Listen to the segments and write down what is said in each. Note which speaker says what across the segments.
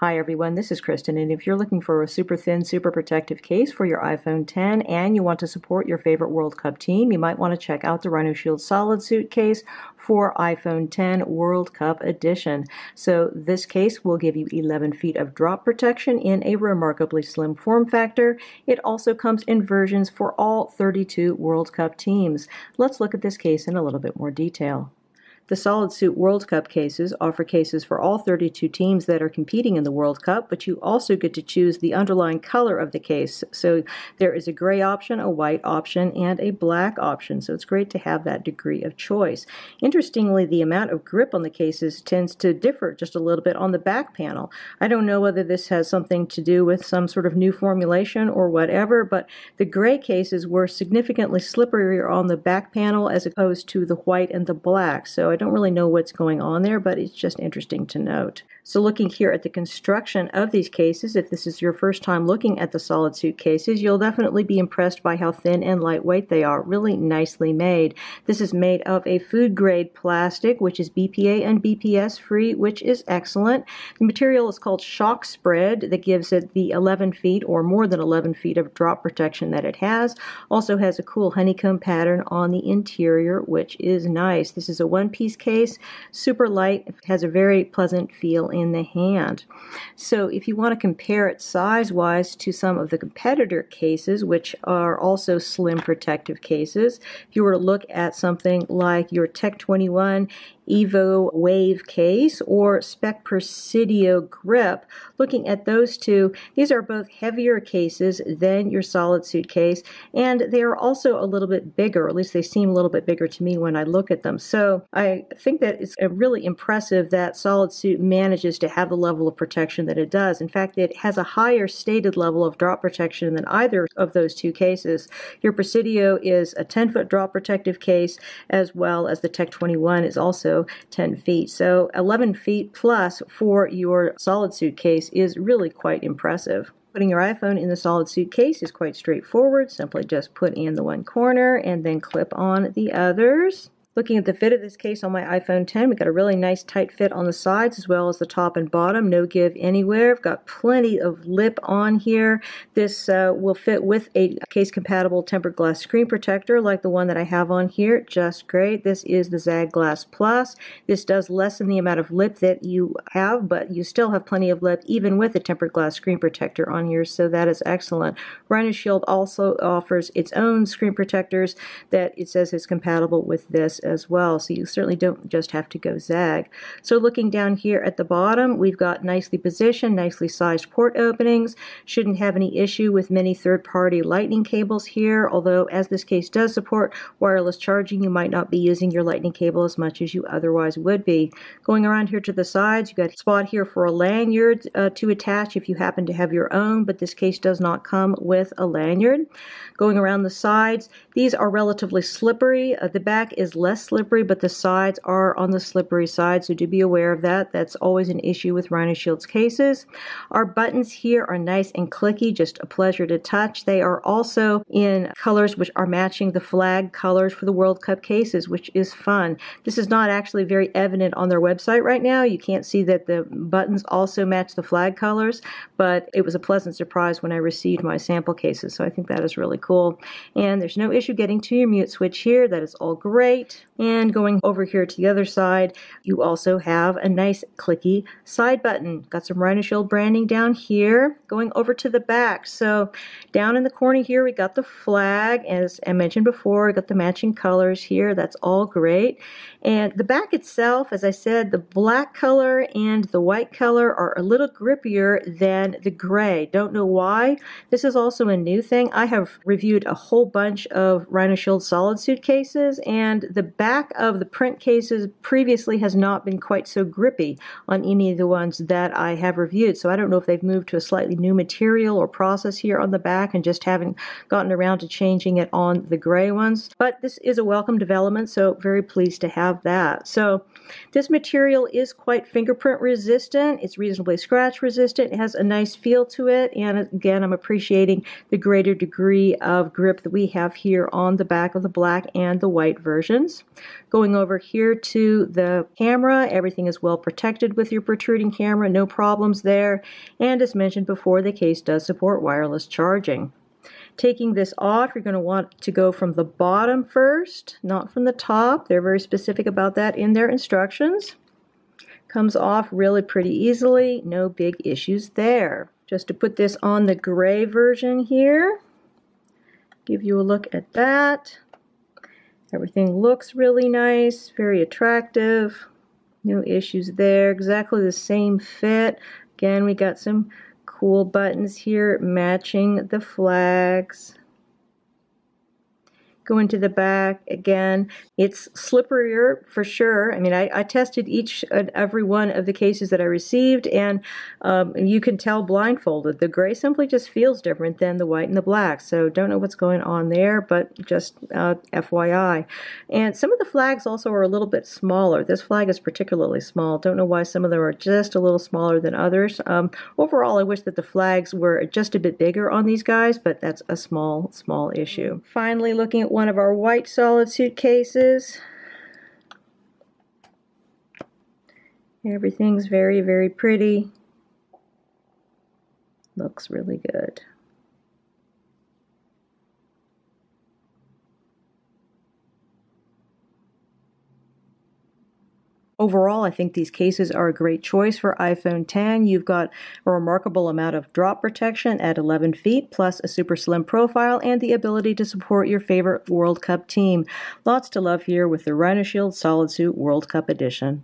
Speaker 1: Hi everyone, this is Kristen, and if you're looking for a super thin, super protective case for your iPhone 10 and you want to support your favorite World Cup team, you might want to check out the RhinoShield SolidSuit case for iPhone 10 World Cup Edition. So this case will give you 11 feet of drop protection in a remarkably slim form factor. It also comes in versions for all 32 World Cup teams. Let's look at this case in a little bit more detail. The SolidSuit World Cup cases offer cases for all 32 teams that are competing in the World Cup, but you also get to choose the underlying color of the case. So there is a gray option, a white option, and a black option. So it's great to have that degree of choice. Interestingly, the amount of grip on the cases tends to differ just a little bit on the back panel. I don't know whether this has something to do with some sort of new formulation or whatever, but the gray cases were significantly slipperier on the back panel as opposed to the white and the black. So I don't really know what's going on there, but it's just interesting to note. So looking here at the construction of these cases, if this is your first time looking at the SolidSuit cases, you'll definitely be impressed by how thin and lightweight they are. Really nicely made. This is made of a food grade plastic, which is BPA and BPS free, which is excellent. The material is called shock spread that gives it the 11 feet or more than 11 feet of drop protection that it has. Also has a cool honeycomb pattern on the interior, which is nice. This is a one-piece case, super light, has a very pleasant feel in the hand. So if you want to compare it size-wise to some of the competitor cases, which are also slim protective cases, if you were to look at something like your Tech 21 Evo Wave case or Spec Presidio Grip, looking at those two, these are both heavier cases than your SolidSuit case, and they are also a little bit bigger, or at least they seem a little bit bigger to me when I look at them. So I think that it's really impressive that SolidSuit manages to have the level of protection that it does. In fact, it has a higher stated level of drop protection than either of those two cases. Your Presidio is a 10-foot drop protective case, as well as the Tech 21 is also 10 feet. So 11 feet plus for your SolidSuit case is really quite impressive. Putting your iPhone in the SolidSuit case is quite straightforward. Simply just put in the one corner and then clip on the others. Looking at the fit of this case on my iPhone 10, we've got a really nice tight fit on the sides as well as the top and bottom. No give anywhere. I've got plenty of lip on here. This will fit with a case-compatible tempered glass screen protector like the one that I have on here. Just great. This is the Zag Glass Plus. This does lessen the amount of lip that you have, but you still have plenty of lip even with a tempered glass screen protector on here, so that is excellent. RhinoShield also offers its own screen protectors that it says is compatible with this as well, so you certainly don't just have to go Zag. So looking down here at the bottom, we've got nicely positioned, nicely sized port openings. Shouldn't have any issue with many third-party lightning cables here, although as this case does support wireless charging, you might not be using your lightning cable as much as you otherwise would be. Going around here to the sides, you've got a spot here for a lanyard to attach if you happen to have your own, but this case does not come with a lanyard. Going around the sides, these are relatively slippery. The back is less slippery, but the sides are on the slippery side, so do be aware of that. That's always an issue with RhinoShield's cases. Our buttons here are nice and clicky, just a pleasure to touch. They are also in colors which are matching the flag colors for the World Cup cases, which is fun. This is not actually very evident on their website right now. You can't see that the buttons also match the flag colors, but it was a pleasant surprise when I received my sample cases, so I think that is really cool. And there's no issue getting to your mute switch here. That is all great. And going over here to the other side, you also have a nice clicky side button. Got some RhinoShield branding down here. Going over to the back, so down in the corner here we got the flag. As I mentioned before, we got the matching colors here. That's all great. And the back itself, as I said, the black color and the white color are a little grippier than the gray. Don't know why. This is also a new thing. I have reviewed a whole bunch of RhinoShield SolidSuit cases, and the back of the print cases previously has not been quite so grippy on any of the ones that I have reviewed. So I don't know if they've moved to a slightly new material or process here on the back and just haven't gotten around to changing it on the gray ones. But this is a welcome development, so very pleased to have that. So this material is quite fingerprint resistant. It's reasonably scratch resistant. It has a nice feel to it, and again, I'm appreciating the greater degree of grip that we have here on the back of the black and the white versions. cases. Going over here to the camera, everything is well protected with your protruding camera, no problems there. And as mentioned before, the case does support wireless charging. Taking this off, you're going to want to go from the bottom first, not from the top. They're very specific about that in their instructions. Comes off really pretty easily, no big issues there. Just to put this on the gray version here, give you a look at that. Everything looks really nice, very attractive, no issues there, exactly the same fit. Again, we got some cool buttons here matching the flags. Go into the back again. It's slipperier for sure. I mean, I tested each and every one of the cases that I received, and you can tell blindfolded. The gray simply just feels different than the white and the black. So don't know what's going on there, but just FYI. And some of the flags also are a little bit smaller. This flag is particularly small. Don't know why some of them are just a little smaller than others. Overall, I wish that the flags were just a bit bigger on these guys, but that's a small issue. Finally, looking at one of our white SolidSuit cases. Everything's very, very pretty. Looks really good. Overall, I think these cases are a great choice for iPhone X. You've got a remarkable amount of drop protection at 11 feet, plus a super slim profile and the ability to support your favorite World Cup team. Lots to love here with the RhinoShield SolidSuit World Cup Edition.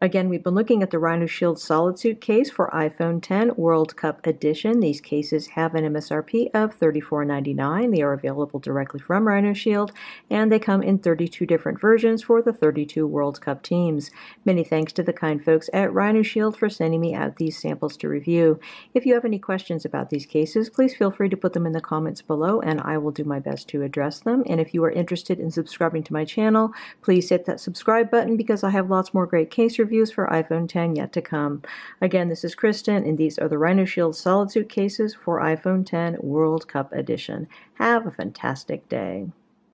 Speaker 1: Again, we've been looking at the RhinoShield SolidSuit case for iPhone X World Cup Edition. These cases have an MSRP of $34.99. They are available directly from RhinoShield, and they come in 32 different versions for the 32 World Cup teams. Many thanks to the kind folks at RhinoShield for sending me out these samples to review. If you have any questions about these cases, please feel free to put them in the comments below, and I will do my best to address them. And if you are interested in subscribing to my channel, please hit that subscribe button because I have lots more great case reviews for iPhone X yet to come. Again, this is Kristen, and these are the RhinoShield SolidSuit cases for iPhone X World Cup Edition. Have a fantastic day.